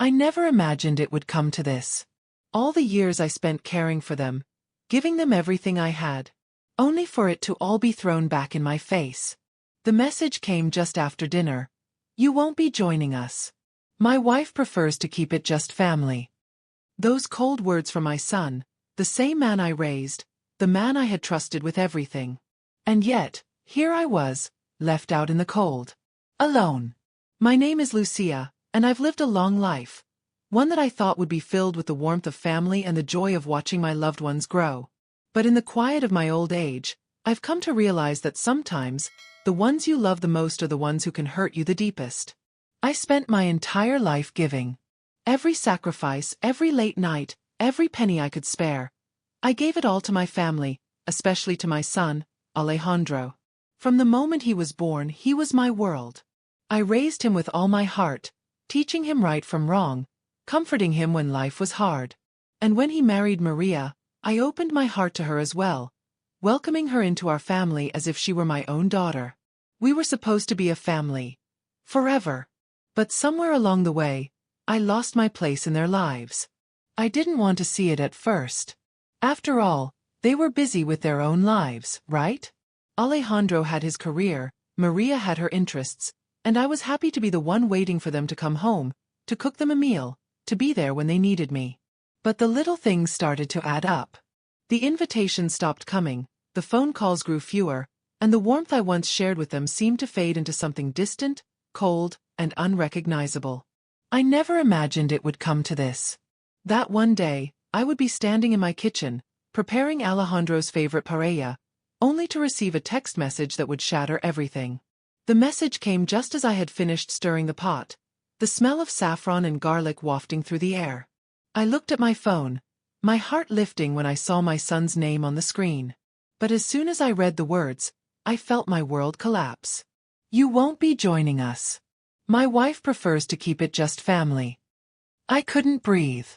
I never imagined it would come to this. All the years I spent caring for them, giving them everything I had, only for it to all be thrown back in my face. The message came just after dinner. You won't be joining us. My wife prefers to keep it just family. Those cold words from my son, the same man I raised, the man I had trusted with everything. And yet, here I was, left out in the cold. Alone. My name is Lucia, and I've lived a long life. One that I thought would be filled with the warmth of family and the joy of watching my loved ones grow. But in the quiet of my old age, I've come to realize that sometimes, the ones you love the most are the ones who can hurt you the deepest. I spent my entire life giving. Every sacrifice, every late night, every penny I could spare. I gave it all to my family, especially to my son, Alejandro. From the moment he was born, he was my world. I raised him with all my heart, teaching him right from wrong, comforting him when life was hard. And when he married Maria, I opened my heart to her as well, welcoming her into our family as if she were my own daughter. We were supposed to be a family. Forever. But somewhere along the way, I lost my place in their lives. I didn't want to see it at first. After all, they were busy with their own lives, right? Alejandro had his career, Maria had her interests, and I was happy to be the one waiting for them to come home, to cook them a meal, to be there when they needed me. But the little things started to add up. The invitations stopped coming, the phone calls grew fewer, and the warmth I once shared with them seemed to fade into something distant, cold, and unrecognizable. I never imagined it would come to this. That one day, I would be standing in my kitchen, preparing Alejandro's favorite paella, only to receive a text message that would shatter everything. The message came just as I had finished stirring the pot, the smell of saffron and garlic wafting through the air. I looked at my phone, my heart lifting when I saw my son's name on the screen. But as soon as I read the words, I felt my world collapse. You won't be joining us. My wife prefers to keep it just family. I couldn't breathe.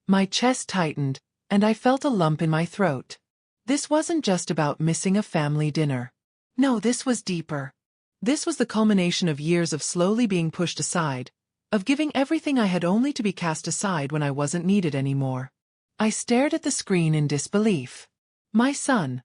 My chest tightened, and I felt a lump in my throat. This wasn't just about missing a family dinner. No, this was deeper. This was the culmination of years of slowly being pushed aside, of giving everything I had only to be cast aside when I wasn't needed anymore. I stared at the screen in disbelief. My son,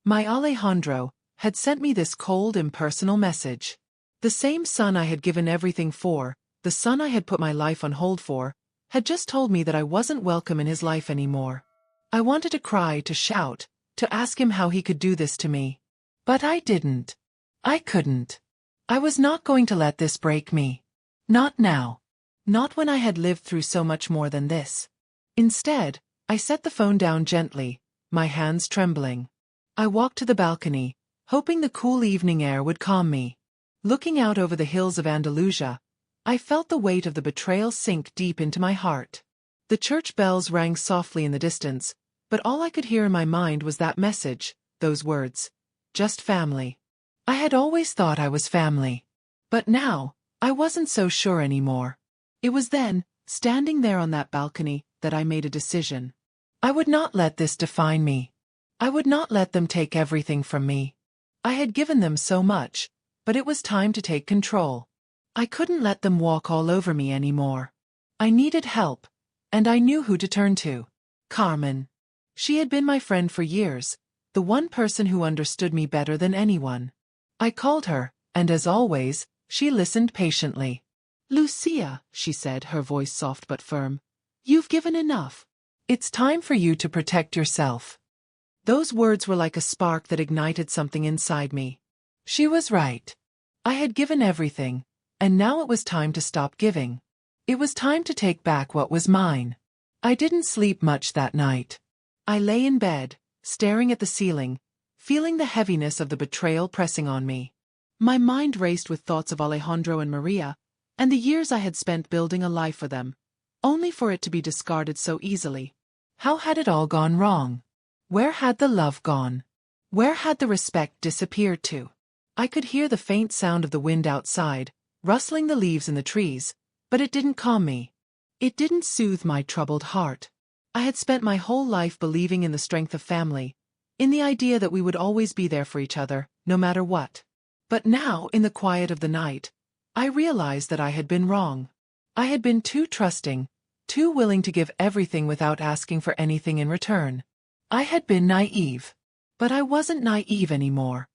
my Alejandro, had sent me this cold, impersonal message. The same son I had given everything for, the son I had put my life on hold for, had just told me that I wasn't welcome in his life anymore. I wanted to cry, to shout, to ask him how he could do this to me. But I didn't. I couldn't. I was not going to let this break me. Not now. Not when I had lived through so much more than this. Instead, I set the phone down gently, my hands trembling. I walked to the balcony, hoping the cool evening air would calm me. Looking out over the hills of Andalusia, I felt the weight of the betrayal sink deep into my heart. The church bells rang softly in the distance, but all I could hear in my mind was that message, those words. Just family. I had always thought I was family. But now, I wasn't so sure anymore. It was then, standing there on that balcony, that I made a decision. I would not let this define me. I would not let them take everything from me. I had given them so much, but it was time to take control. I couldn't let them walk all over me anymore. I needed help, and I knew who to turn to. Carmen. She had been my friend for years, the one person who understood me better than anyone. I called her, and as always, she listened patiently. Lucia, she said, her voice soft but firm. You've given enough. It's time for you to protect yourself. Those words were like a spark that ignited something inside me. She was right. I had given everything, and now it was time to stop giving. It was time to take back what was mine. I didn't sleep much that night. I lay in bed, staring at the ceiling, feeling the heaviness of the betrayal pressing on me. My mind raced with thoughts of Alejandro and Maria, and the years I had spent building a life for them, only for it to be discarded so easily. How had it all gone wrong? Where had the love gone? Where had the respect disappeared to? I could hear the faint sound of the wind outside, rustling the leaves in the trees, but it didn't calm me. It didn't soothe my troubled heart. I had spent my whole life believing in the strength of family, in the idea that we would always be there for each other, no matter what. But now, in the quiet of the night, I realized that I had been wrong. I had been too trusting, too willing to give everything without asking for anything in return. I had been naive. But I wasn't naive anymore.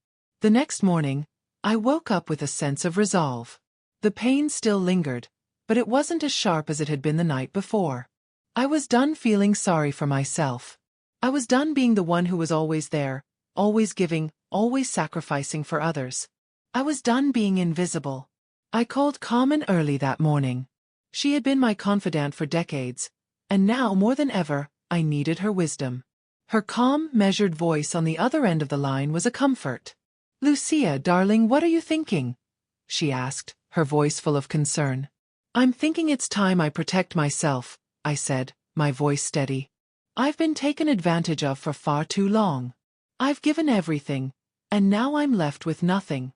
The next morning, I woke up with a sense of resolve. The pain still lingered, but it wasn't as sharp as it had been the night before. I was done feeling sorry for myself. I was done being the one who was always there, always giving, always sacrificing for others. I was done being invisible. I called Carmen early that morning. She had been my confidant for decades, and now more than ever, I needed her wisdom. Her calm, measured voice on the other end of the line was a comfort. "Lucia, darling, what are you thinking?" she asked, her voice full of concern. "I'm thinking it's time I protect myself," I said, my voice steady. "I've been taken advantage of for far too long. I've given everything, and now I'm left with nothing."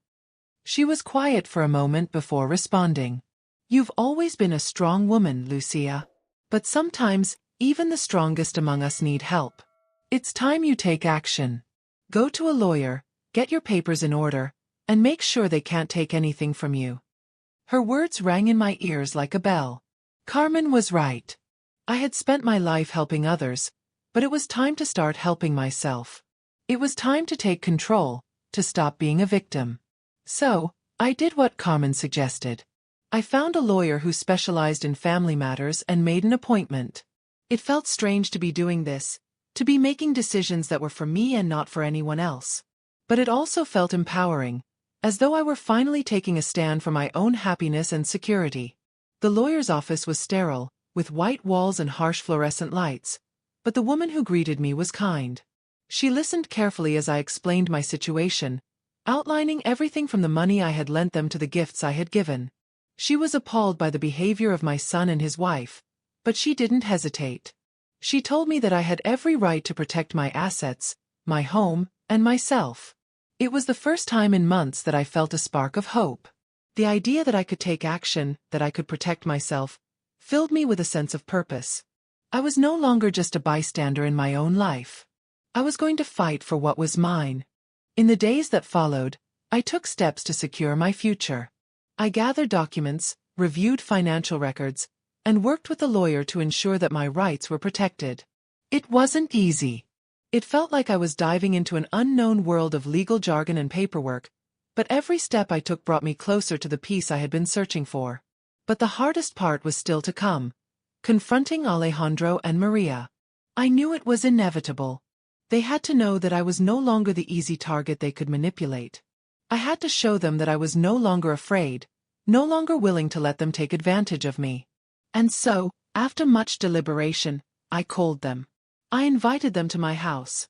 She was quiet for a moment before responding. "You've always been a strong woman, Lucia. But sometimes, even the strongest among us need help. It's time you take action. Go to a lawyer, get your papers in order, and make sure they can't take anything from you." Her words rang in my ears like a bell. Carmen was right. I had spent my life helping others, but it was time to start helping myself. It was time to take control, to stop being a victim. So, I did what Carmen suggested. I found a lawyer who specialized in family matters and made an appointment. It felt strange to be doing this, to be making decisions that were for me and not for anyone else. But it also felt empowering, as though I were finally taking a stand for my own happiness and security. The lawyer's office was sterile, with white walls and harsh fluorescent lights, but the woman who greeted me was kind. She listened carefully as I explained my situation, outlining everything from the money I had lent them to the gifts I had given. She was appalled by the behavior of my son and his wife, but she didn't hesitate. She told me that I had every right to protect my assets, my home, and myself. It was the first time in months that I felt a spark of hope. The idea that I could take action, that I could protect myself, filled me with a sense of purpose. I was no longer just a bystander in my own life. I was going to fight for what was mine. In the days that followed, I took steps to secure my future. I gathered documents, reviewed financial records, and worked with a lawyer to ensure that my rights were protected. It wasn't easy. It felt like I was diving into an unknown world of legal jargon and paperwork, but every step I took brought me closer to the peace I had been searching for. But the hardest part was still to come, confronting Alejandro and Maria. I knew it was inevitable. They had to know that I was no longer the easy target they could manipulate. I had to show them that I was no longer afraid, no longer willing to let them take advantage of me. And so, after much deliberation, I called them. I invited them to my house.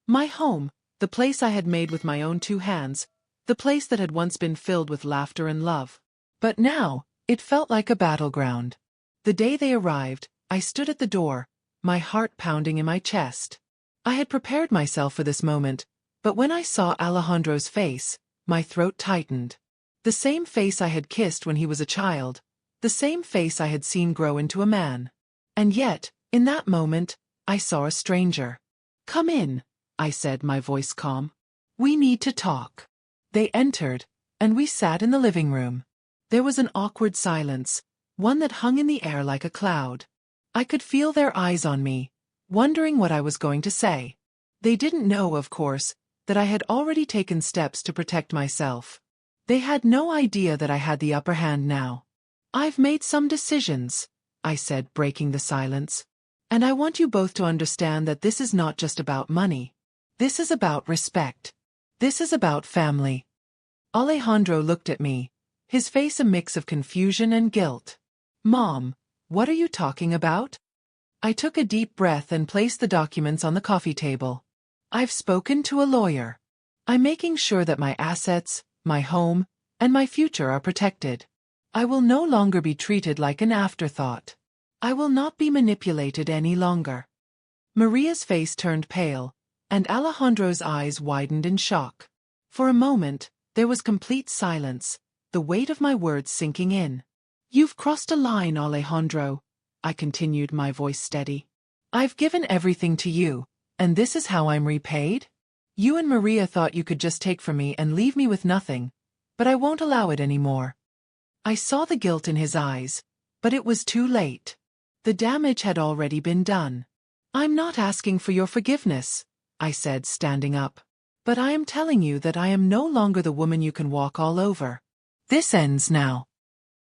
My home, the place I had made with my own two hands, the place that had once been filled with laughter and love. But now, it felt like a battleground. The day they arrived, I stood at the door, my heart pounding in my chest. I had prepared myself for this moment, but when I saw Alejandro's face, my throat tightened. The same face I had kissed when he was a child, the same face I had seen grow into a man. And yet, in that moment, I saw a stranger. "Come in," I said, my voice calm. "We need to talk." They entered, and we sat in the living room. There was an awkward silence, one that hung in the air like a cloud. I could feel their eyes on me, wondering what I was going to say. They didn't know, of course, that I had already taken steps to protect myself. They had no idea that I had the upper hand now. "I've made some decisions," I said, breaking the silence. "And I want you both to understand that this is not just about money. This is about respect. This is about family." Alejandro looked at me, his face a mix of confusion and guilt. "Mom, what are you talking about?" I took a deep breath and placed the documents on the coffee table. "I've spoken to a lawyer. I'm making sure that my assets, my home, and my future are protected. I will no longer be treated like an afterthought. I will not be manipulated any longer." Maria's face turned pale, and Alejandro's eyes widened in shock. For a moment, there was complete silence, the weight of my words sinking in. "You've crossed a line, Alejandro," I continued, my voice steady. "I've given everything to you, and this is how I'm repaid? You and Maria thought you could just take from me and leave me with nothing, but I won't allow it anymore." I saw the guilt in his eyes, But it was too late. The damage had already been done. "I'm not asking for your forgiveness," I said, standing up. "But I am telling you that I am no longer the woman you can walk all over. This ends now."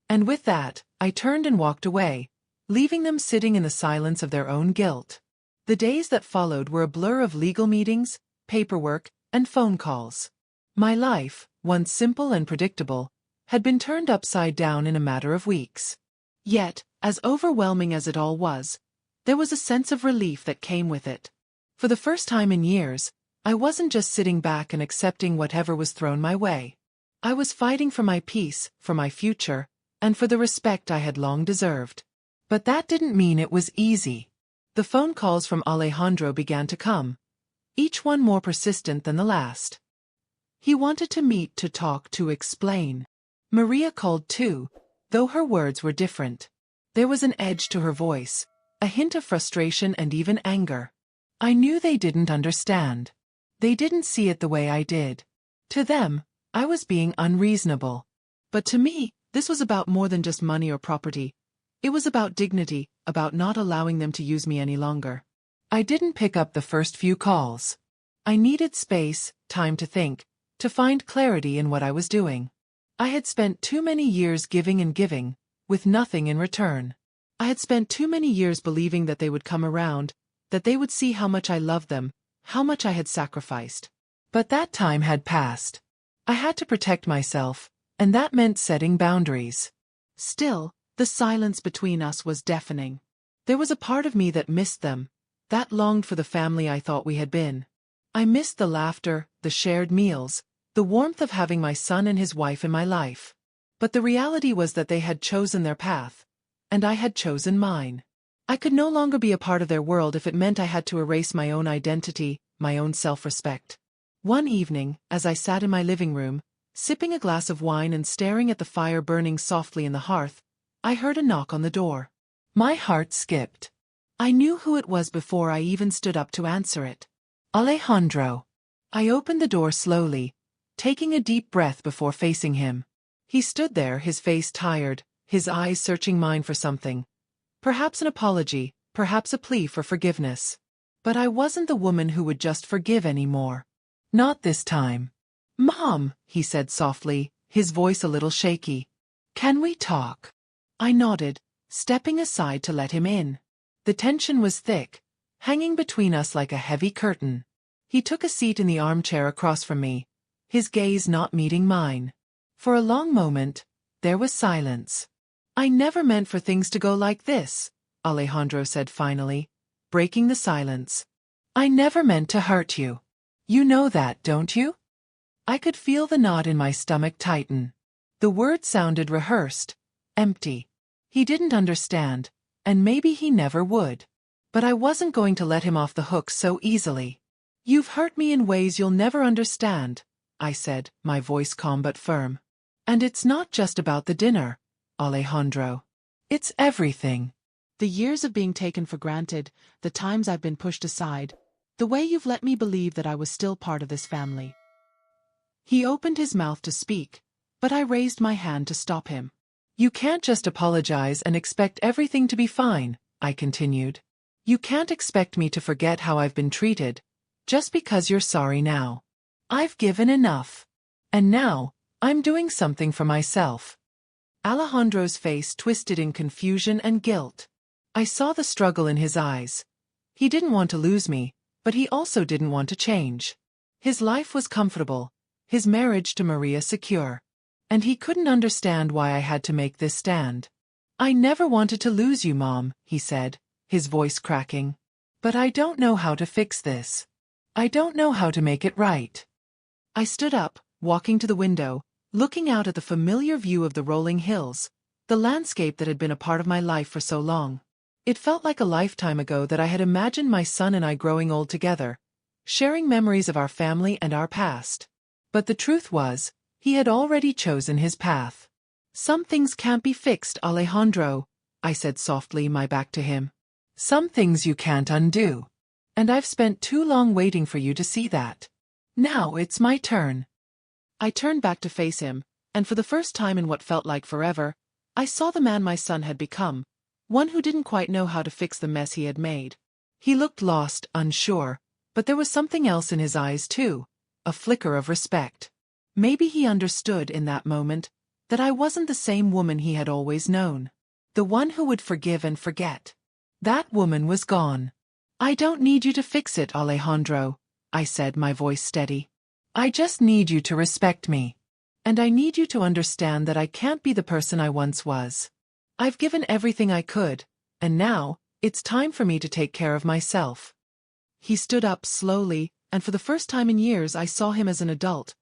And with that, I turned and walked away, leaving them sitting in the silence of their own guilt. The days that followed were a blur of legal meetings, paperwork, and phone calls. My life, once simple and predictable, had been turned upside down in a matter of weeks. Yet, as overwhelming as it all was, there was a sense of relief that came with it. For the first time in years, I wasn't just sitting back and accepting whatever was thrown my way. I was fighting for my peace, for my future, and for the respect I had long deserved. But that didn't mean it was easy. The phone calls from Alejandro began to come, each one more persistent than the last. He wanted to meet, to talk, to explain. Maria called too, though her words were different. There was an edge to her voice, a hint of frustration and even anger. I knew they didn't understand. They didn't see it the way I did. To them, I was being unreasonable. But to me, this was about more than just money or property. It was about dignity, about not allowing them to use me any longer. I didn't pick up the first few calls. I needed space, time to think, to find clarity in what I was doing. I had spent too many years giving and giving, with nothing in return. I had spent too many years believing that they would come around, that they would see how much I loved them, how much I had sacrificed. But that time had passed. I had to protect myself, and that meant setting boundaries. Still, the silence between us was deafening. There was a part of me that missed them, that longed for the family I thought we had been. I missed the laughter, the shared meals, the warmth of having my son and his wife in my life. But the reality was that they had chosen their path, and I had chosen mine. I could no longer be a part of their world if it meant I had to erase my own identity, my own self-respect. One evening, as I sat in my living room, sipping a glass of wine and staring at the fire burning softly in the hearth, I heard a knock on the door. My heart skipped. I knew who it was before I even stood up to answer it. Alejandro. I opened the door slowly, taking a deep breath before facing him. He stood there, his face tired, his eyes searching mine for something. Perhaps an apology, perhaps a plea for forgiveness. But I wasn't the woman who would just forgive anymore. Not this time. "Mom," he said softly, his voice a little shaky. "Can we talk?" I nodded, stepping aside to let him in. The tension was thick, hanging between us like a heavy curtain. He took a seat in the armchair across from me, his gaze not meeting mine. For a long moment, there was silence. "I never meant for things to go like this," Alejandro said finally, breaking the silence. "I never meant to hurt you. You know that, don't you?" I could feel the knot in my stomach tighten. The words sounded rehearsed, empty. He didn't understand, and maybe he never would. But I wasn't going to let him off the hook so easily. "You've hurt me in ways you'll never understand," I said, my voice calm but firm. "And it's not just about the dinner, Alejandro. It's everything. The years of being taken for granted, the times I've been pushed aside, the way you've let me believe that I was still part of this family." He opened his mouth to speak, but I raised my hand to stop him. "You can't just apologize and expect everything to be fine," I continued. "You can't expect me to forget how I've been treated, just because you're sorry now. I've given enough. And now, I'm doing something for myself." Alejandro's face twisted in confusion and guilt. I saw the struggle in his eyes. He didn't want to lose me, but he also didn't want to change. His life was comfortable, his marriage to Maria secure. And he couldn't understand why I had to make this stand. "I never wanted to lose you, Mom," he said, his voice cracking. "But I don't know how to fix this. I don't know how to make it right." I stood up, walking to the window, looking out at the familiar view of the rolling hills, the landscape that had been a part of my life for so long. It felt like a lifetime ago that I had imagined my son and I growing old together, sharing memories of our family and our past. But the truth was, he had already chosen his path. "Some things can't be fixed, Alejandro," I said softly, my back to him. "Some things you can't undo. And I've spent too long waiting for you to see that. Now it's my turn." I turned back to face him, and for the first time in what felt like forever, I saw the man my son had become, one who didn't quite know how to fix the mess he had made. He looked lost, unsure, but there was something else in his eyes too, a flicker of respect. Maybe he understood in that moment that I wasn't the same woman he had always known, the one who would forgive and forget. That woman was gone. "I don't need you to fix it, Alejandro," I said, my voice steady. "I just need you to respect me. And I need you to understand that I can't be the person I once was. I've given everything I could, and now, it's time for me to take care of myself." He stood up slowly, and for the first time in years I saw him as an adult.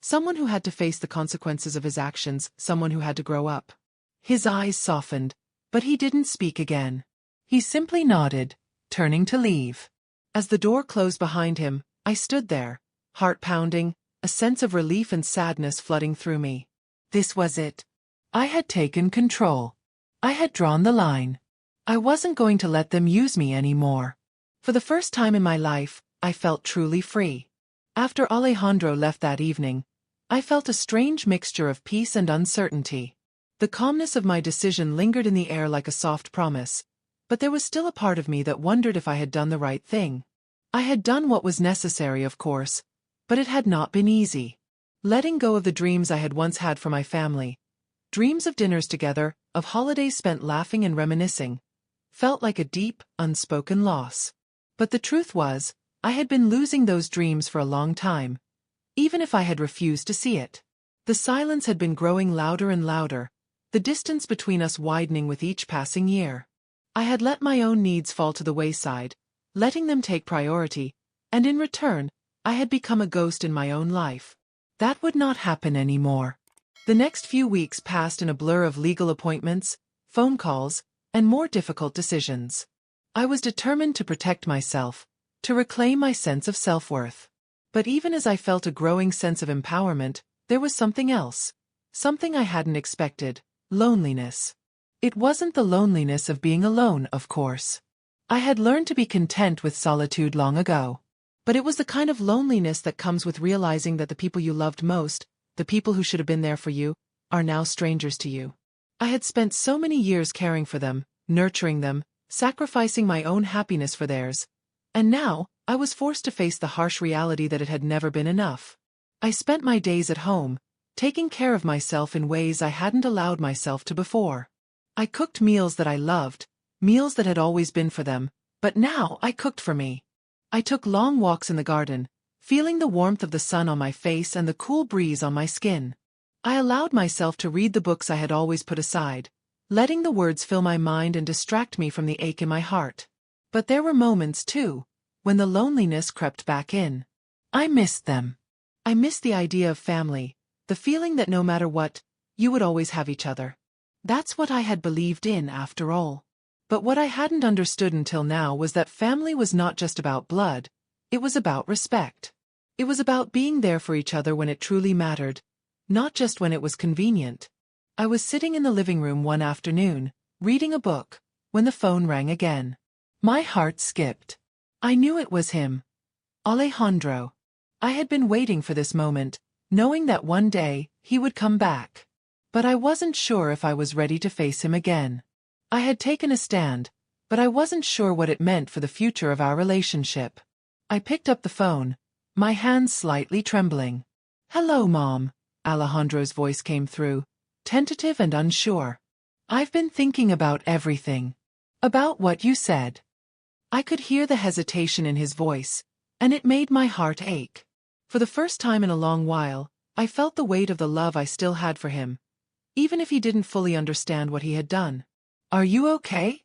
Someone who had to face the consequences of his actions, someone who had to grow up. His eyes softened, but he didn't speak again. He simply nodded, turning to leave. As the door closed behind him, I stood there, heart pounding, a sense of relief and sadness flooding through me. This was it. I had taken control. I had drawn the line. I wasn't going to let them use me anymore. For the first time in my life, I felt truly free. After Alejandro left that evening, I felt a strange mixture of peace and uncertainty. The calmness of my decision lingered in the air like a soft promise, but there was still a part of me that wondered if I had done the right thing. I had done what was necessary, of course, but it had not been easy. Letting go of the dreams I had once had for my family, dreams of dinners together, of holidays spent laughing and reminiscing, felt like a deep, unspoken loss. But the truth was, I had been losing those dreams for a long time, even if I had refused to see it. The silence had been growing louder and louder, the distance between us widening with each passing year. I had let my own needs fall to the wayside, letting them take priority, and in return, I had become a ghost in my own life. That would not happen anymore. The next few weeks passed in a blur of legal appointments, phone calls, and more difficult decisions. I was determined to protect myself, to reclaim my sense of self-worth. But even as I felt a growing sense of empowerment, there was something else. Something I hadn't expected: loneliness. It wasn't the loneliness of being alone, of course. I had learned to be content with solitude long ago. But it was the kind of loneliness that comes with realizing that the people you loved most, the people who should have been there for you, are now strangers to you. I had spent so many years caring for them, nurturing them, sacrificing my own happiness for theirs, and now, I was forced to face the harsh reality that it had never been enough. I spent my days at home, taking care of myself in ways I hadn't allowed myself to before. I cooked meals that I loved, meals that had always been for them, but now I cooked for me. I took long walks in the garden, feeling the warmth of the sun on my face and the cool breeze on my skin. I allowed myself to read the books I had always put aside, letting the words fill my mind and distract me from the ache in my heart. But there were moments, too, when the loneliness crept back in. I missed them. I missed the idea of family, the feeling that no matter what, you would always have each other. That's what I had believed in, after all. But what I hadn't understood until now was that family was not just about blood, it was about respect. It was about being there for each other when it truly mattered, not just when it was convenient. I was sitting in the living room one afternoon, reading a book, when the phone rang again. My heart skipped. I knew it was him. Alejandro. I had been waiting for this moment, knowing that one day, he would come back. But I wasn't sure if I was ready to face him again. I had taken a stand, but I wasn't sure what it meant for the future of our relationship. I picked up the phone, my hands slightly trembling. "Hello, Mom," Alejandro's voice came through, tentative and unsure. "I've been thinking about everything. About what you said." I could hear the hesitation in his voice, and it made my heart ache. For the first time in a long while, I felt the weight of the love I still had for him, even if he didn't fully understand what he had done. "Are you okay?"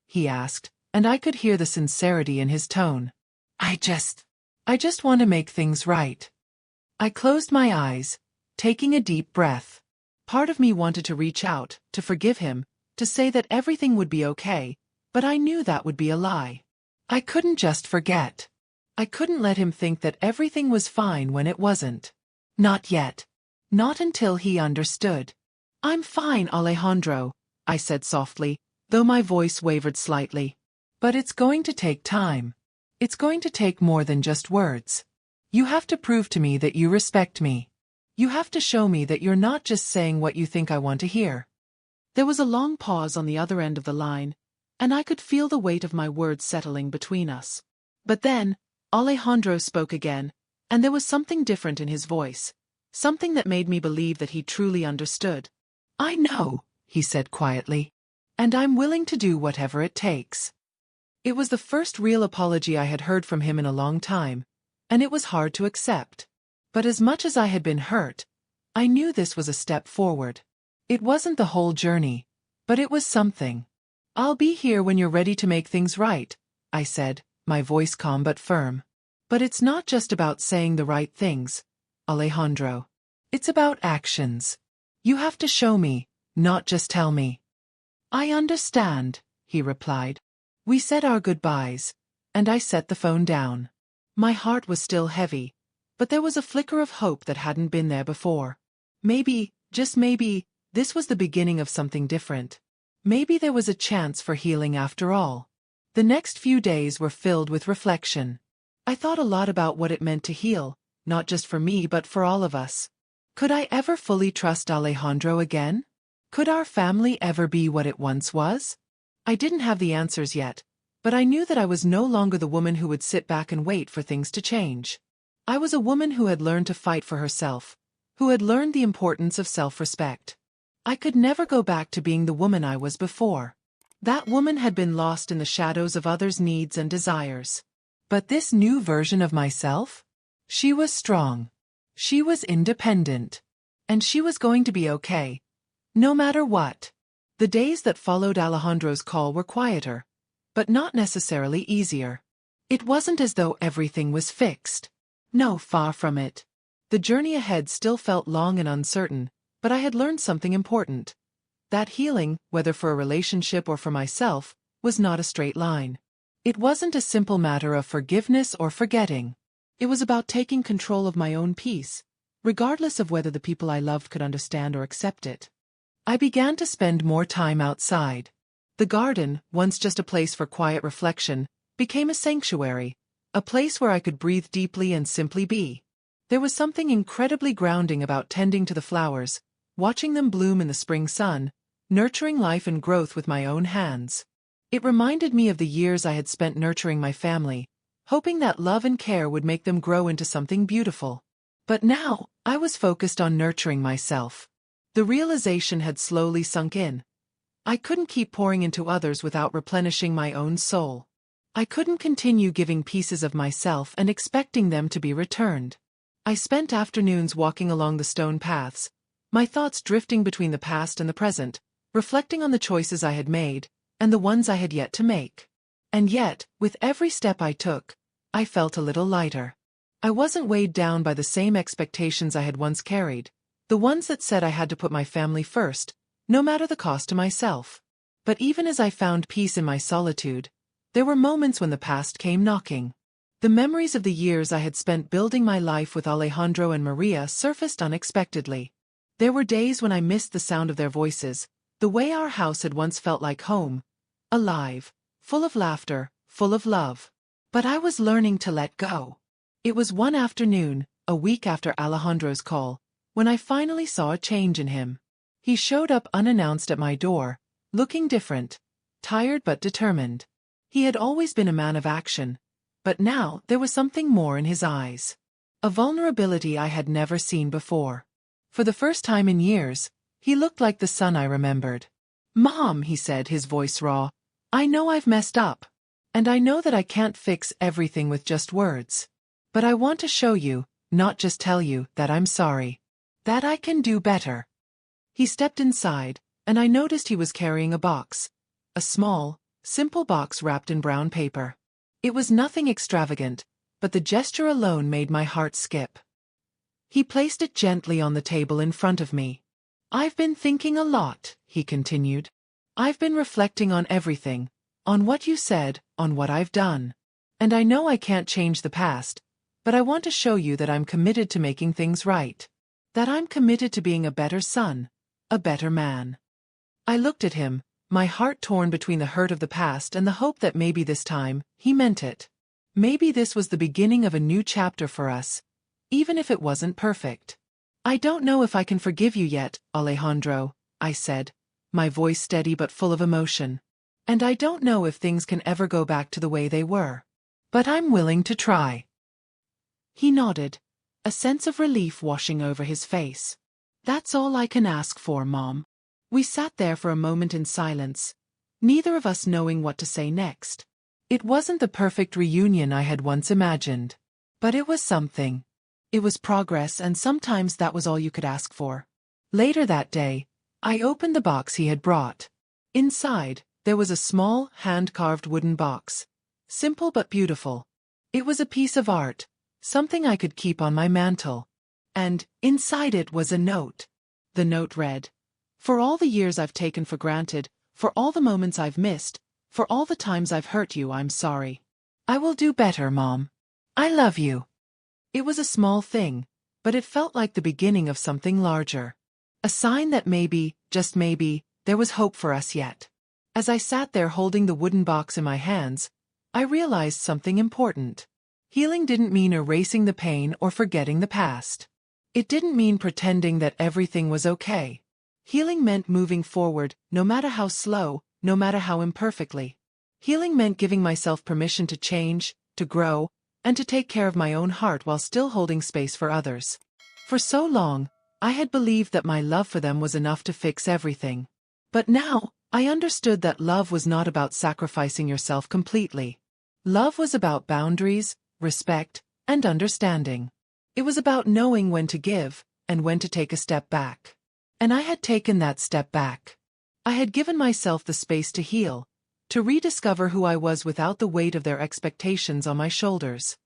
he asked, and I could hear the sincerity in his tone. I just want to make things right." I closed my eyes, taking a deep breath. Part of me wanted to reach out, to forgive him, to say that everything would be okay, but I knew that would be a lie. I couldn't just forget. I couldn't let him think that everything was fine when it wasn't. Not yet. Not until he understood. "I'm fine, Alejandro," I said softly, though my voice wavered slightly. "But it's going to take time. It's going to take more than just words. You have to prove to me that you respect me. You have to show me that you're not just saying what you think I want to hear." There was a long pause on the other end of the line, and I could feel the weight of my words settling between us. But then, Alejandro spoke again, and there was something different in his voice, something that made me believe that he truly understood. "I know," he said quietly, "and I'm willing to do whatever it takes." It was the first real apology I had heard from him in a long time, and it was hard to accept. But as much as I had been hurt, I knew this was a step forward. It wasn't the whole journey, but it was something. "I'll be here when you're ready to make things right," I said, my voice calm but firm. "But it's not just about saying the right things, Alejandro. It's about actions. You have to show me, not just tell me." "I understand," he replied. We said our goodbyes, and I set the phone down. My heart was still heavy, but there was a flicker of hope that hadn't been there before. Maybe, just maybe, this was the beginning of something different. Maybe there was a chance for healing after all. The next few days were filled with reflection. I thought a lot about what it meant to heal, not just for me but for all of us. Could I ever fully trust Alejandro again? Could our family ever be what it once was? I didn't have the answers yet, but I knew that I was no longer the woman who would sit back and wait for things to change. I was a woman who had learned to fight for herself, who had learned the importance of self-respect. I could never go back to being the woman I was before. That woman had been lost in the shadows of others' needs and desires. But this new version of myself? She was strong. She was independent. And she was going to be okay. No matter what. The days that followed Alejandro's call were quieter, but not necessarily easier. It wasn't as though everything was fixed. No, far from it. The journey ahead still felt long and uncertain, but I had learned something important. That healing, whether for a relationship or for myself, was not a straight line. It wasn't a simple matter of forgiveness or forgetting. It was about taking control of my own peace, regardless of whether the people I loved could understand or accept it. I began to spend more time outside. The garden, once just a place for quiet reflection, became a sanctuary, a place where I could breathe deeply and simply be. There was something incredibly grounding about tending to the flowers, watching them bloom in the spring sun, nurturing life and growth with my own hands. It reminded me of the years I had spent nurturing my family, hoping that love and care would make them grow into something beautiful. But now, I was focused on nurturing myself. The realization had slowly sunk in. I couldn't keep pouring into others without replenishing my own soul. I couldn't continue giving pieces of myself and expecting them to be returned. I spent afternoons walking along the stone paths, my thoughts drifting between the past and the present, reflecting on the choices I had made, and the ones I had yet to make. And yet, with every step I took, I felt a little lighter. I wasn't weighed down by the same expectations I had once carried, the ones that said I had to put my family first, no matter the cost to myself. But even as I found peace in my solitude, there were moments when the past came knocking. The memories of the years I had spent building my life with Alejandro and Maria surfaced unexpectedly. There were days when I missed the sound of their voices, the way our house had once felt like home, alive, full of laughter, full of love. But I was learning to let go. It was one afternoon, a week after Alejandro's call, when I finally saw a change in him. He showed up unannounced at my door, looking different, tired but determined. He had always been a man of action, but now there was something more in his eyes. A vulnerability I had never seen before. For the first time in years, he looked like the son I remembered. "Mom," he said, his voice raw, "I know I've messed up. And I know that I can't fix everything with just words. But I want to show you, not just tell you, that I'm sorry. That I can do better." He stepped inside, and I noticed he was carrying a box. A small, simple box wrapped in brown paper. It was nothing extravagant, but the gesture alone made my heart skip. He placed it gently on the table in front of me. "I've been thinking a lot," he continued. "I've been reflecting on everything, on what you said, on what I've done. And I know I can't change the past, but I want to show you that I'm committed to making things right. That I'm committed to being a better son, a better man." I looked at him, my heart torn between the hurt of the past and the hope that maybe this time, he meant it. Maybe this was the beginning of a new chapter for us, even if it wasn't perfect. "I don't know if I can forgive you yet, Alejandro," I said, my voice steady but full of emotion. "And I don't know if things can ever go back to the way they were. But I'm willing to try." He nodded, a sense of relief washing over his face. "That's all I can ask for, Mom." We sat there for a moment in silence, neither of us knowing what to say next. It wasn't the perfect reunion I had once imagined. But it was something. It was progress, and sometimes that was all you could ask for. Later that day, I opened the box he had brought. Inside, there was a small, hand-carved wooden box. Simple but beautiful. It was a piece of art, something I could keep on my mantle. And, inside it was a note. The note read, "For all the years I've taken for granted, for all the moments I've missed, for all the times I've hurt you, I'm sorry. I will do better, Mom. I love you." It was a small thing, but it felt like the beginning of something larger. A sign that maybe, just maybe, there was hope for us yet. As I sat there holding the wooden box in my hands, I realized something important. Healing didn't mean erasing the pain or forgetting the past. It didn't mean pretending that everything was okay. Healing meant moving forward, no matter how slow, no matter how imperfectly. Healing meant giving myself permission to change, to grow, and to take care of my own heart while still holding space for others. For so long, I had believed that my love for them was enough to fix everything. But now, I understood that love was not about sacrificing yourself completely. Love was about boundaries, respect, and understanding. It was about knowing when to give, and when to take a step back. And I had taken that step back. I had given myself the space to heal, to rediscover who I was without the weight of their expectations on my shoulders.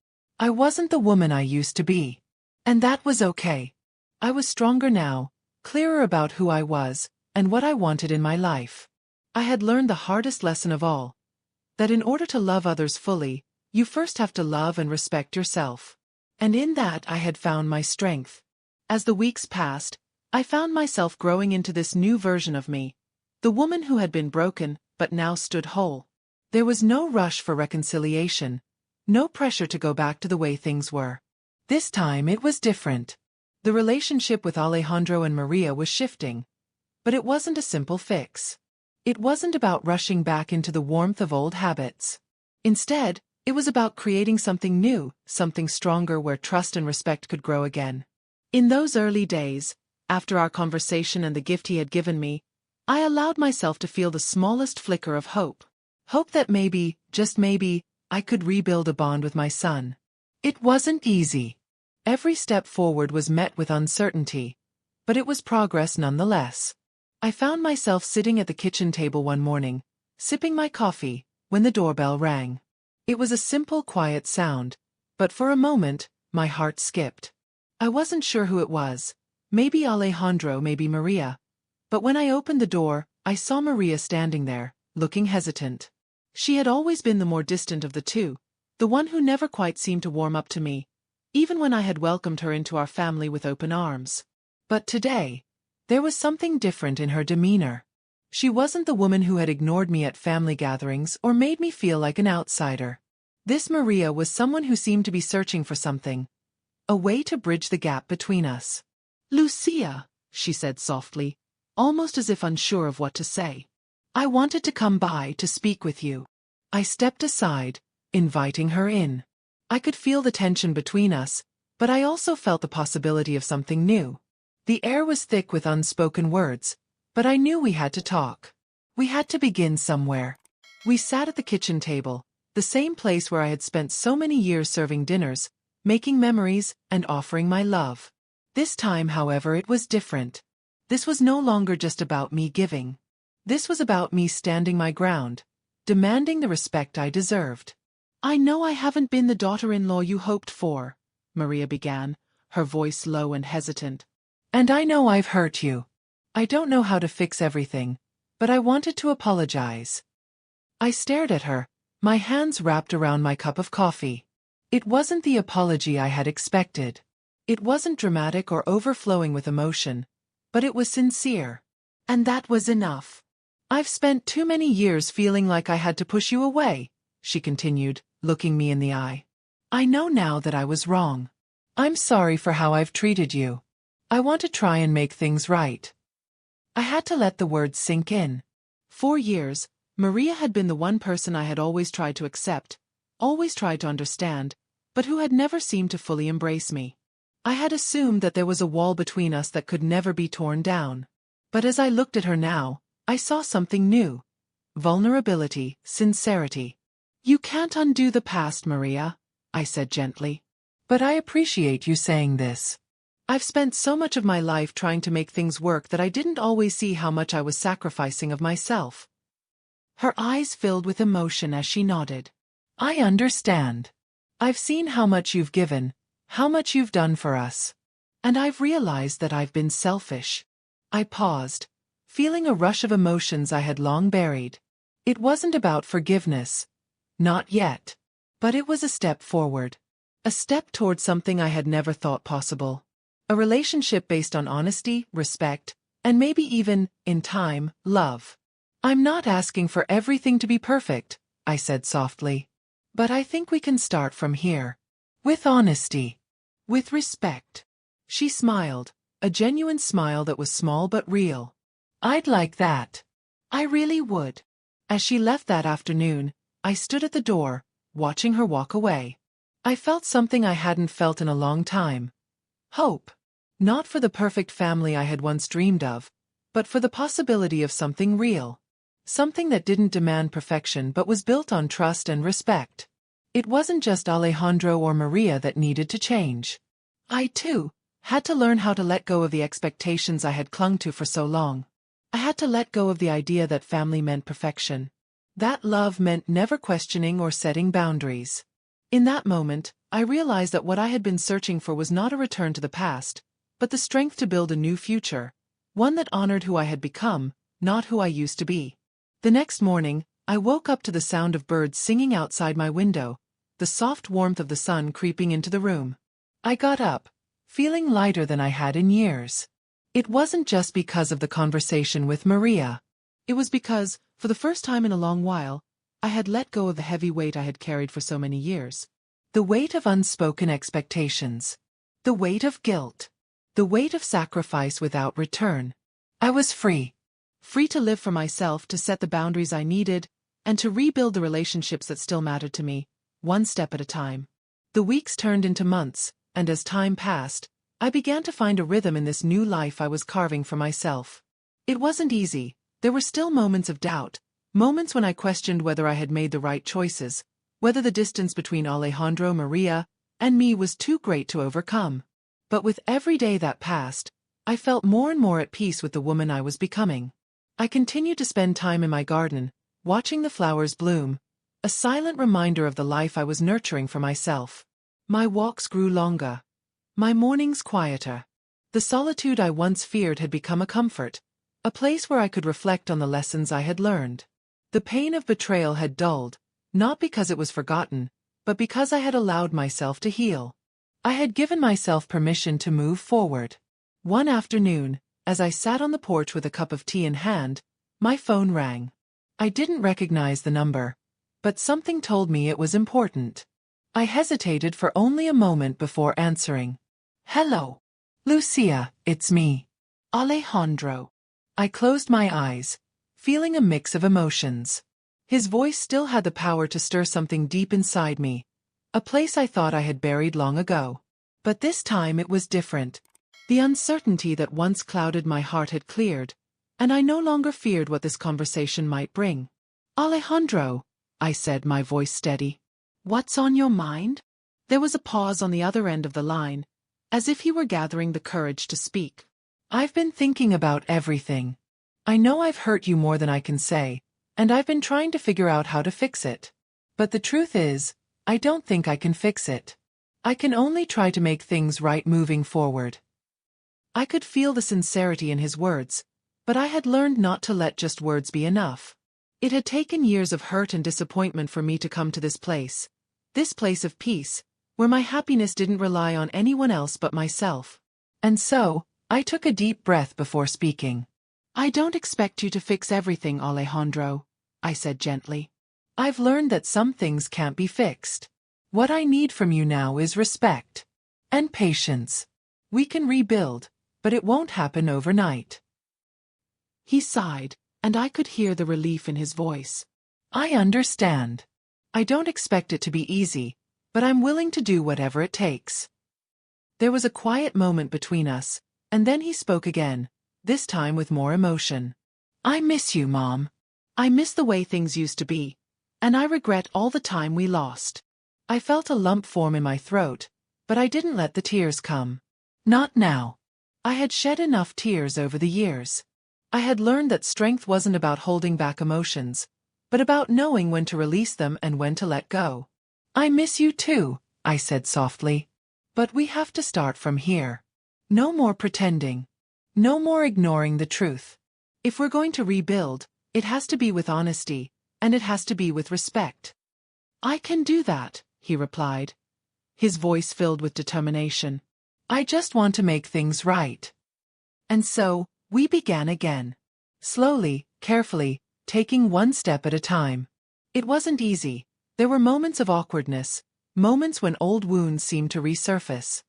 I wasn't the woman I used to be. And that was okay. I was stronger now, clearer about who I was, and what I wanted in my life. I had learned the hardest lesson of all, that in order to love others fully, you first have to love and respect yourself. And in that I had found my strength. As the weeks passed, I found myself growing into this new version of me, the woman who had been broken, but now stood whole. There was no rush for reconciliation, no pressure to go back to the way things were. This time it was different. The relationship with Alejandro and Maria was shifting. But it wasn't a simple fix. It wasn't about rushing back into the warmth of old habits. Instead, it was about creating something new, something stronger where trust and respect could grow again. In those early days, after our conversation and the gift he had given me, I allowed myself to feel the smallest flicker of hope. Hope that maybe, just maybe, I could rebuild a bond with my son. It wasn't easy. Every step forward was met with uncertainty, but it was progress nonetheless. I found myself sitting at the kitchen table one morning, sipping my coffee, when the doorbell rang. It was a simple, quiet sound, but for a moment, my heart skipped. I wasn't sure who it was. Maybe Alejandro, maybe Maria. But when I opened the door, I saw Maria standing there, looking hesitant. She had always been the more distant of the two, the one who never quite seemed to warm up to me, even when I had welcomed her into our family with open arms. But today, there was something different in her demeanor. She wasn't the woman who had ignored me at family gatherings or made me feel like an outsider. This Maria was someone who seemed to be searching for something, a way to bridge the gap between us. "Lucia," she said softly, almost as if unsure of what to say. "I wanted to come by to speak with you." I stepped aside, inviting her in. I could feel the tension between us, but I also felt the possibility of something new. The air was thick with unspoken words, but I knew we had to talk. We had to begin somewhere. We sat at the kitchen table, the same place where I had spent so many years serving dinners, making memories, and offering my love. This time, however, it was different. This was no longer just about me giving. This was about me standing my ground, demanding the respect I deserved. "I know I haven't been the daughter-in-law you hoped for," Maria began, her voice low and hesitant. "And I know I've hurt you. I don't know how to fix everything, but I wanted to apologize." I stared at her, my hands wrapped around my cup of coffee. It wasn't the apology I had expected. It wasn't dramatic or overflowing with emotion, but it was sincere. And that was enough. "I've spent too many years feeling like I had to push you away," she continued, looking me in the eye. "I know now that I was wrong. I'm sorry for how I've treated you. I want to try and make things right." I had to let the words sink in. For years, Maria had been the one person I had always tried to accept, always tried to understand, but who had never seemed to fully embrace me. I had assumed that there was a wall between us that could never be torn down. But as I looked at her now, I saw something new. Vulnerability, sincerity. You can't undo the past, Maria, I said gently. But I appreciate you saying this. I've spent so much of my life trying to make things work that I didn't always see how much I was sacrificing of myself. Her eyes filled with emotion as she nodded. I understand. I've seen how much you've given, how much you've done for us. And I've realized that I've been selfish. I paused, feeling a rush of emotions I had long buried. It wasn't about forgiveness. Not yet. But it was a step forward. A step toward something I had never thought possible. A relationship based on honesty, respect, and maybe even, in time, love. I'm not asking for everything to be perfect, I said softly. But I think we can start from here. With honesty. With respect. She smiled, a genuine smile that was small but real. I'd like that. I really would. As she left that afternoon, I stood at the door, watching her walk away. I felt something I hadn't felt in a long time. Hope. Not for the perfect family I had once dreamed of, but for the possibility of something real. Something that didn't demand perfection but was built on trust and respect. It wasn't just Alejandro or Maria that needed to change. I, too, had to learn how to let go of the expectations I had clung to for so long. I had to let go of the idea that family meant perfection. That love meant never questioning or setting boundaries. In that moment, I realized that what I had been searching for was not a return to the past, but the strength to build a new future, one that honored who I had become, not who I used to be. The next morning, I woke up to the sound of birds singing outside my window, the soft warmth of the sun creeping into the room. I got up, feeling lighter than I had in years. It wasn't just because of the conversation with Maria. It was because, for the first time in a long while, I had let go of the heavy weight I had carried for so many years. The weight of unspoken expectations. The weight of guilt. The weight of sacrifice without return. I was free. Free to live for myself, to set the boundaries I needed, and to rebuild the relationships that still mattered to me, one step at a time. The weeks turned into months, and as time passed, I began to find a rhythm in this new life I was carving for myself. It wasn't easy. There were still moments of doubt, moments when I questioned whether I had made the right choices, whether the distance between Alejandro, Maria, and me was too great to overcome. But with every day that passed, I felt more and more at peace with the woman I was becoming. I continued to spend time in my garden, watching the flowers bloom, a silent reminder of the life I was nurturing for myself. My walks grew longer. My mornings quieter. The solitude I once feared had become a comfort, a place where I could reflect on the lessons I had learned. The pain of betrayal had dulled, not because it was forgotten, but because I had allowed myself to heal. I had given myself permission to move forward. One afternoon, as I sat on the porch with a cup of tea in hand, my phone rang. I didn't recognize the number, but something told me it was important. I hesitated for only a moment before answering. Hello. Lucia, it's me. Alejandro. I closed my eyes, feeling a mix of emotions. His voice still had the power to stir something deep inside me, a place I thought I had buried long ago. But this time it was different. The uncertainty that once clouded my heart had cleared, and I no longer feared what this conversation might bring. Alejandro, I said, my voice steady. What's on your mind? There was a pause on the other end of the line, as if he were gathering the courage to speak. I've been thinking about everything. I know I've hurt you more than I can say, and I've been trying to figure out how to fix it. But the truth is, I don't think I can fix it. I can only try to make things right moving forward. I could feel the sincerity in his words, but I had learned not to let just words be enough. It had taken years of hurt and disappointment for me to come to this place of peace, where my happiness didn't rely on anyone else but myself. And so, I took a deep breath before speaking. I don't expect you to fix everything, Alejandro, I said gently. I've learned that some things can't be fixed. What I need from you now is respect. And patience. We can rebuild, but it won't happen overnight. He sighed, and I could hear the relief in his voice. I understand. I don't expect it to be easy, but I'm willing to do whatever it takes. There was a quiet moment between us, and then he spoke again, this time with more emotion. I miss you, Mom. I miss the way things used to be, and I regret all the time we lost. I felt a lump form in my throat, but I didn't let the tears come. Not now. I had shed enough tears over the years. I had learned that strength wasn't about holding back emotions, but about knowing when to release them and when to let go. I miss you too, I said softly. But we have to start from here. No more pretending. No more ignoring the truth. If we're going to rebuild, it has to be with honesty, and it has to be with respect. I can do that, he replied, his voice filled with determination. I just want to make things right. And so, we began again. Slowly, carefully, taking one step at a time. It wasn't easy. There were moments of awkwardness, moments when old wounds seemed to resurface.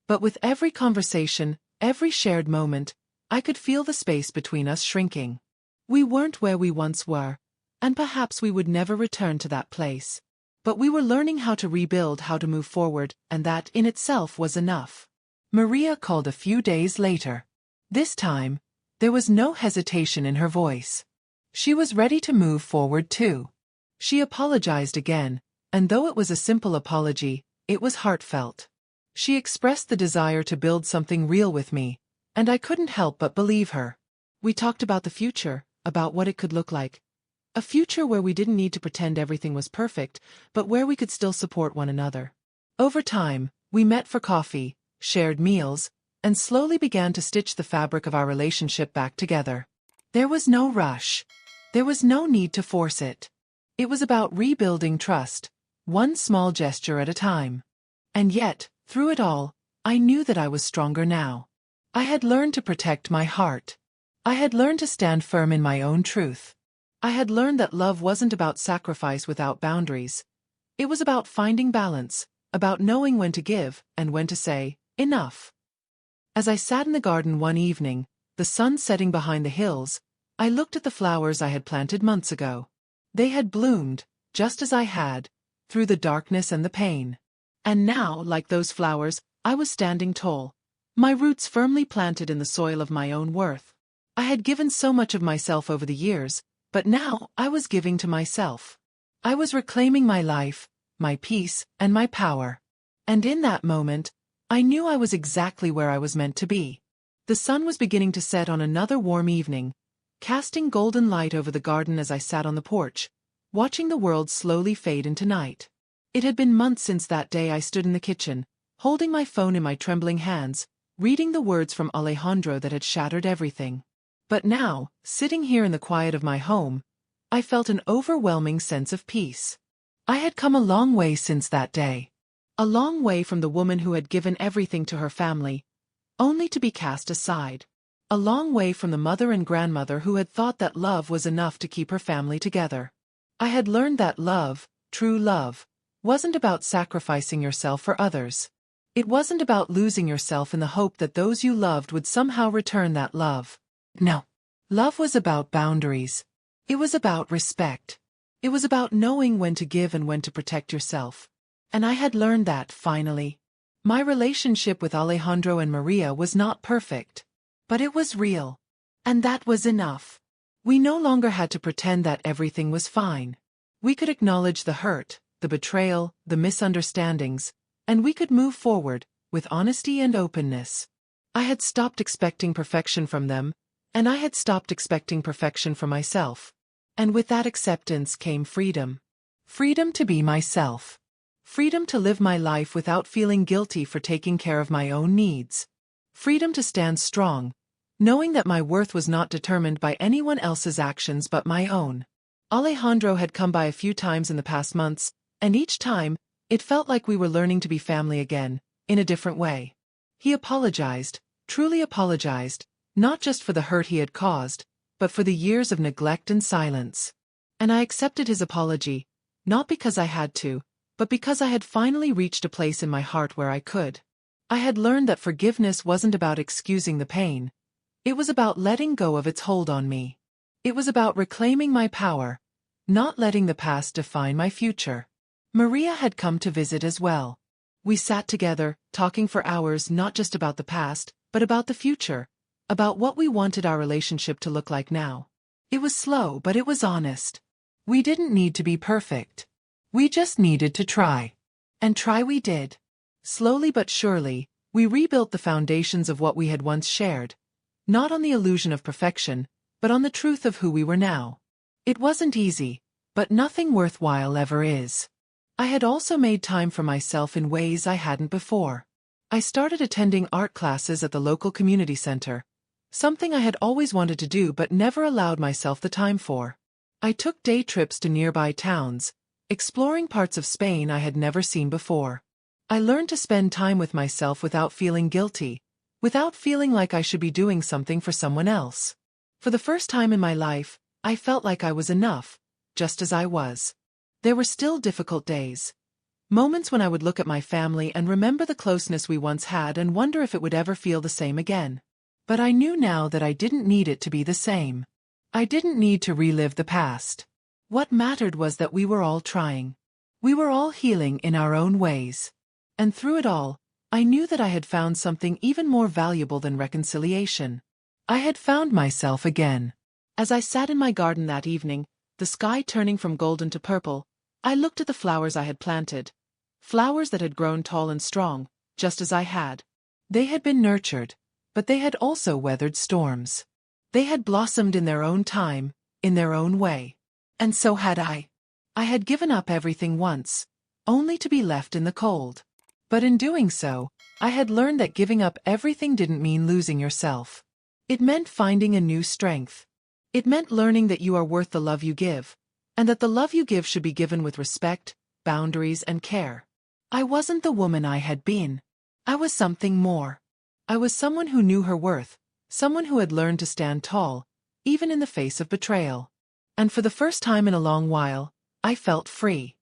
But with every conversation, every shared moment, I could feel the space between us shrinking. We weren't where we once were, and perhaps we would never return to that place. But we were learning how to rebuild, how to move forward, and that in itself was enough. Maria called a few days later. This time, there was no hesitation in her voice. She was ready to move forward too. She apologized again, and though it was a simple apology, it was heartfelt. She expressed the desire to build something real with me, and I couldn't help but believe her. We talked about the future, about what it could look like. A future where we didn't need to pretend everything was perfect, but where we could still support one another. Over time, we met for coffee, shared meals, and slowly began to stitch the fabric of our relationship back together. There was no rush. There was no need to force it. It was about rebuilding trust, one small gesture at a time. And yet, through it all, I knew that I was stronger now. I had learned to protect my heart. I had learned to stand firm in my own truth. I had learned that love wasn't about sacrifice without boundaries. It was about finding balance, about knowing when to give and when to say, enough. As I sat in the garden one evening, the sun setting behind the hills, I looked at the flowers I had planted months ago. They had bloomed, just as I had, through the darkness and the pain. And now, like those flowers, I was standing tall, my roots firmly planted in the soil of my own worth. I had given so much of myself over the years, but now I was giving to myself. I was reclaiming my life, my peace, and my power. And in that moment, I knew I was exactly where I was meant to be. The sun was beginning to set on another warm evening, casting golden light over the garden as I sat on the porch, watching the world slowly fade into night. It had been months since that day I stood in the kitchen, holding my phone in my trembling hands, reading the words from Alejandro that had shattered everything. But now, sitting here in the quiet of my home, I felt an overwhelming sense of peace. I had come a long way since that day. A long way from the woman who had given everything to her family, only to be cast aside. A long way from the mother and grandmother who had thought that love was enough to keep her family together. I had learned that love, true love, wasn't about sacrificing yourself for others. It wasn't about losing yourself in the hope that those you loved would somehow return that love. No. Love was about boundaries. It was about respect. It was about knowing when to give and when to protect yourself. And I had learned that, finally. My relationship with Alejandro and Maria was not perfect. But it was real. And that was enough. We no longer had to pretend that everything was fine. We could acknowledge the hurt, the betrayal, the misunderstandings, and we could move forward, with honesty and openness. I had stopped expecting perfection from them, and I had stopped expecting perfection from myself. And with that acceptance came freedom. Freedom to be myself. Freedom to live my life without feeling guilty for taking care of my own needs. Freedom to stand strong, knowing that my worth was not determined by anyone else's actions but my own. Alejandro had come by a few times in the past months, and each time, it felt like we were learning to be family again, in a different way. He apologized, truly apologized, not just for the hurt he had caused, but for the years of neglect and silence. And I accepted his apology, not because I had to, but because I had finally reached a place in my heart where I could. I had learned that forgiveness wasn't about excusing the pain. It was about letting go of its hold on me. It was about reclaiming my power, not letting the past define my future. Maria had come to visit as well. We sat together, talking for hours not just about the past, but about the future, about what we wanted our relationship to look like now. It was slow, but it was honest. We didn't need to be perfect. We just needed to try. And try we did. Slowly but surely, we rebuilt the foundations of what we had once shared, not on the illusion of perfection, but on the truth of who we were now. It wasn't easy, but nothing worthwhile ever is. I had also made time for myself in ways I hadn't before. I started attending art classes at the local community center, something I had always wanted to do but never allowed myself the time for. I took day trips to nearby towns, exploring parts of Spain I had never seen before. I learned to spend time with myself without feeling guilty, without feeling like I should be doing something for someone else. For the first time in my life, I felt like I was enough, just as I was. There were still difficult days. Moments when I would look at my family and remember the closeness we once had and wonder if it would ever feel the same again. But I knew now that I didn't need it to be the same. I didn't need to relive the past. What mattered was that we were all trying. We were all healing in our own ways. And through it all, I knew that I had found something even more valuable than reconciliation. I had found myself again. As I sat in my garden that evening, the sky turning from golden to purple, I looked at the flowers I had planted. Flowers that had grown tall and strong, just as I had. They had been nurtured, but they had also weathered storms. They had blossomed in their own time, in their own way. And so had I. I had given up everything once, only to be left in the cold. But in doing so, I had learned that giving up everything didn't mean losing yourself. It meant finding a new strength. It meant learning that you are worth the love you give, and that the love you give should be given with respect, boundaries, and care. I wasn't the woman I had been. I was something more. I was someone who knew her worth, someone who had learned to stand tall, even in the face of betrayal. And for the first time in a long while, I felt free.